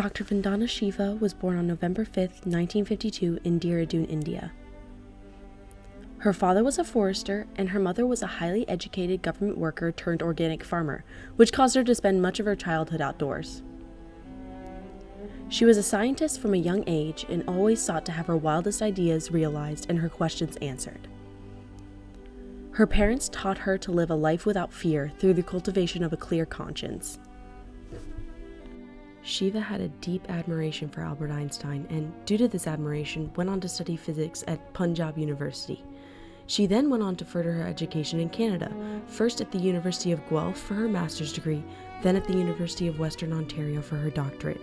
Dr. Vandana Shiva was born on November 5, 1952 in Dehradun, India. Her father was a forester, and her mother was a highly educated government worker turned organic farmer, which caused her to spend much of her childhood outdoors. She was a scientist from a young age and always sought to have her wildest ideas realized and her questions answered. Her parents taught her to live a life without fear through the cultivation of a clear conscience. Shiva had a deep admiration for Albert Einstein and, due to this admiration, went on to study physics at Punjab University. She then went on to further her education in Canada, first at the University of Guelph for her master's degree, then at the University of Western Ontario for her doctorate.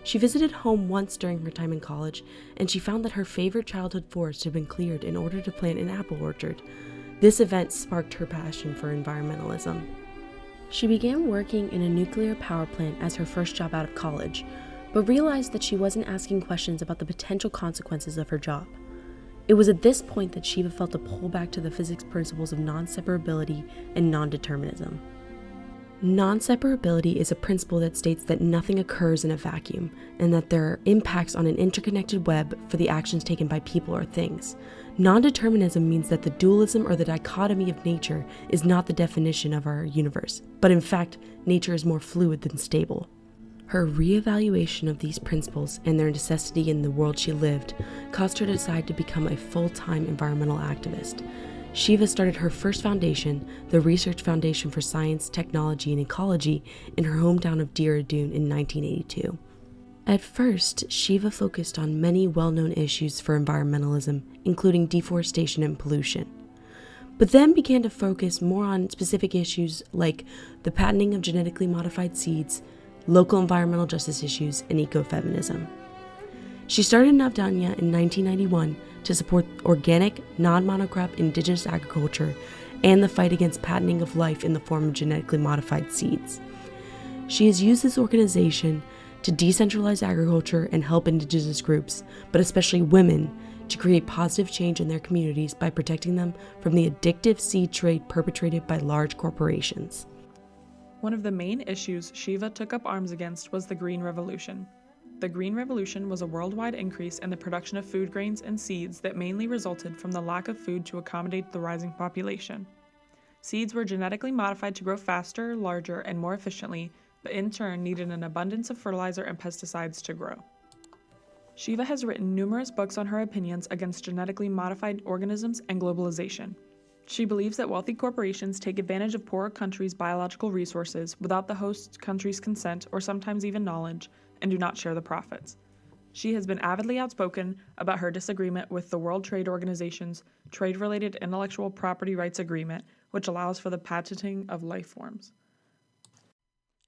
She visited home once during her time in college, and she found that her favorite childhood forest had been cleared in order to plant an apple orchard. This event sparked her passion for environmentalism. She began working in a nuclear power plant as her first job out of college, but realized that she wasn't asking questions about the potential consequences of her job. It was at this point that Shiva felt a pull back to the physics principles of non-separability and non-determinism. Non-separability is a principle that states that nothing occurs in a vacuum, and that there are impacts on an interconnected web for the actions taken by people or things. Non-determinism means that the dualism or the dichotomy of nature is not the definition of our universe, but in fact, nature is more fluid than stable. Her reevaluation of these principles and their necessity in the world she lived caused her to decide to become a full-time environmental activist. Shiva started her first foundation, the Research Foundation for Science, Technology, and Ecology, in her hometown of Dehradun in 1982. At first, Shiva focused on many well-known issues for environmentalism, including deforestation and pollution, but then began to focus more on specific issues like the patenting of genetically modified seeds, local environmental justice issues, and ecofeminism. She started Navdanya in 1991 to support organic, non-monocrop indigenous agriculture and the fight against patenting of life in the form of genetically modified seeds. She has used this organization to decentralize agriculture and help indigenous groups, but especially women, to create positive change in their communities by protecting them from the addictive seed trade perpetrated by large corporations. One of the main issues Shiva took up arms against was the Green Revolution. The Green Revolution was a worldwide increase in the production of food grains and seeds that mainly resulted from the lack of food to accommodate the rising population. Seeds were genetically modified to grow faster, larger, and more efficiently, but in turn needed an abundance of fertilizer and pesticides to grow. Shiva has written numerous books on her opinions against genetically modified organisms and globalization. She believes that wealthy corporations take advantage of poorer countries' biological resources without the host country's consent or sometimes even knowledge, and do not share the profits. She has been avidly outspoken about her disagreement with the World Trade Organization's Trade-Related Intellectual Property Rights Agreement, which allows for the patenting of life forms.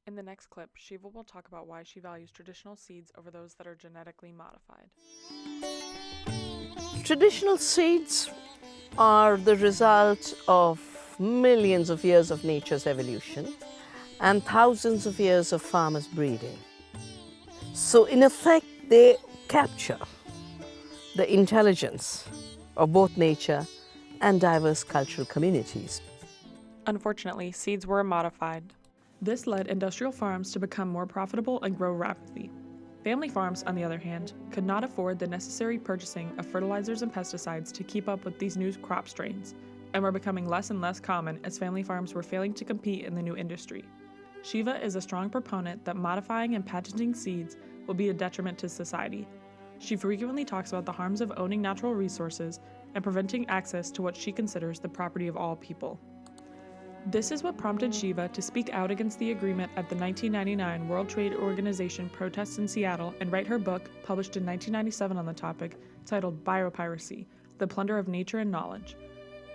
In the next clip, Shiva will talk about why she values traditional seeds over those that are genetically modified. Traditional seeds are the result of millions of years of nature's evolution and thousands of years of farmers breeding. So in effect, they capture the intelligence of both nature and diverse cultural communities. Unfortunately, seeds were modified. This led industrial farms to become more profitable and grow rapidly. Family farms, on the other hand, could not afford the necessary purchasing of fertilizers and pesticides to keep up with these new crop strains, and were becoming less and less common as family farms were failing to compete in the new industry. Shiva is a strong proponent that modifying and patenting seeds will be a detriment to society. She frequently talks about the harms of owning natural resources and preventing access to what she considers the property of all people. This is what prompted Shiva to speak out against the agreement at the 1999 World Trade Organization protests in Seattle and write her book, published in 1997 on the topic, titled Biopiracy: The Plunder of Nature and Knowledge.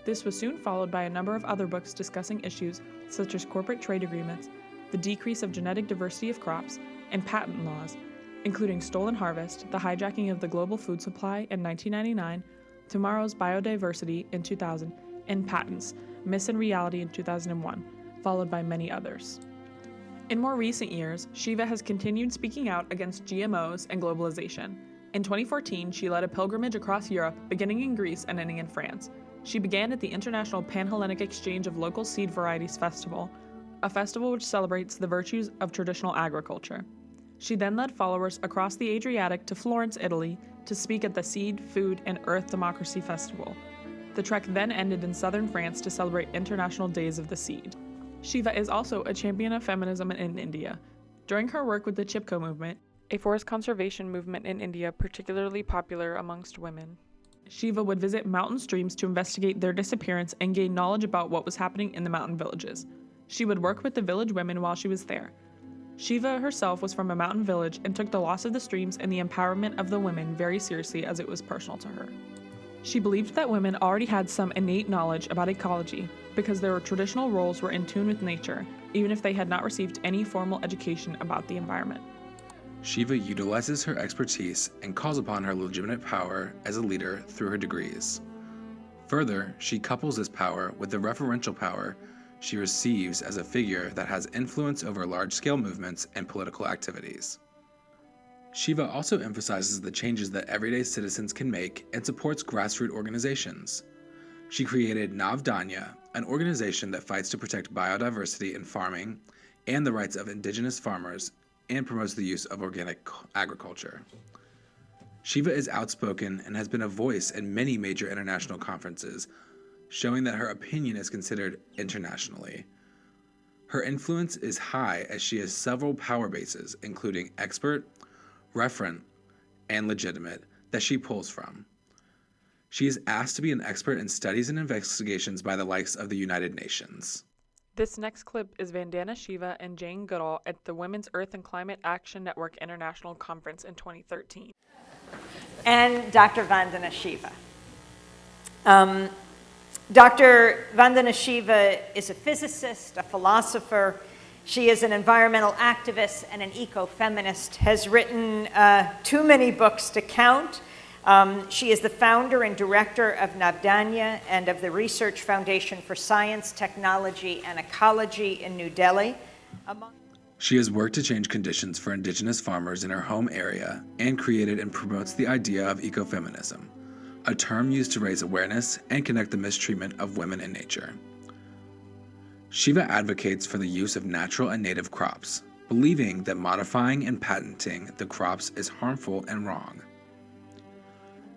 This was soon followed by a number of other books discussing issues such as corporate trade agreements, the decrease of genetic diversity of crops, and patent laws, including Stolen Harvest, the hijacking of the global food supply in 1999, Tomorrow's Biodiversity in 2000, and Patents, Myths and Reality in 2001, followed by many others. In more recent years, Shiva has continued speaking out against GMOs and globalization. In 2014, she led a pilgrimage across Europe, beginning in Greece and ending in France. She began at the International Pan-Hellenic Exchange of Local Seed Varieties Festival, a festival which celebrates the virtues of traditional agriculture. She then led followers across the Adriatic to Florence, Italy, to speak at the Seed, Food, and Earth Democracy Festival. The trek then ended in southern France to celebrate International Days of the Seed. Shiva is also a champion of feminism in India. During her work with the Chipko movement, a forest conservation movement in India particularly popular amongst women, Shiva would visit mountain streams to investigate their disappearance and gain knowledge about what was happening in the mountain villages. She would work with the village women while she was there. Shiva herself was from a mountain village and took the loss of the streams and the empowerment of the women very seriously, as it was personal to her. She believed that women already had some innate knowledge about ecology because their traditional roles were in tune with nature, even if they had not received any formal education about the environment. Shiva utilizes her expertise and calls upon her legitimate power as a leader through her degrees. Further, she couples this power with the referential power she receives as a figure that has influence over large-scale movements and political activities. Shiva also emphasizes the changes that everyday citizens can make and supports grassroots organizations. She created Navdanya, an organization that fights to protect biodiversity in farming and the rights of indigenous farmers and promotes the use of organic agriculture. Shiva is outspoken and has been a voice in many major international conferences, showing that her opinion is considered internationally. Her influence is high as she has several power bases, including expert, referent, and legitimate, that she pulls from. She is asked to be an expert in studies and investigations by the likes of the United Nations. This next clip is Vandana Shiva and Jane Goodall at the Women's Earth and Climate Action Network International Conference in 2013. And Dr. Vandana Shiva. Dr. Vandana Shiva is a physicist, a philosopher. She is an environmental activist and an ecofeminist, has written too many books to count. She is the founder and director of Navdanya and of the Research Foundation for Science, Technology, and Ecology in New Delhi. She has worked to change conditions for indigenous farmers in her home area and created and promotes the idea of ecofeminism, a term used to raise awareness and connect the mistreatment of women in nature. Shiva advocates for the use of natural and native crops, believing that modifying and patenting the crops is harmful and wrong.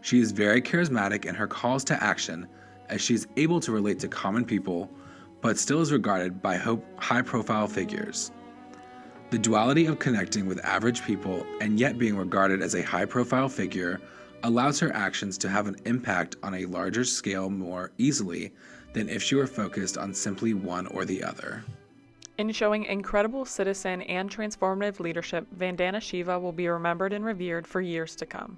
She is very charismatic in her calls to action, as she is able to relate to common people, but still is regarded by high-profile figures. The duality of connecting with average people and yet being regarded as a high-profile figure allows her actions to have an impact on a larger scale more easily than if she were focused on simply one or the other. In showing incredible citizen and transformative leadership, Vandana Shiva will be remembered and revered for years to come.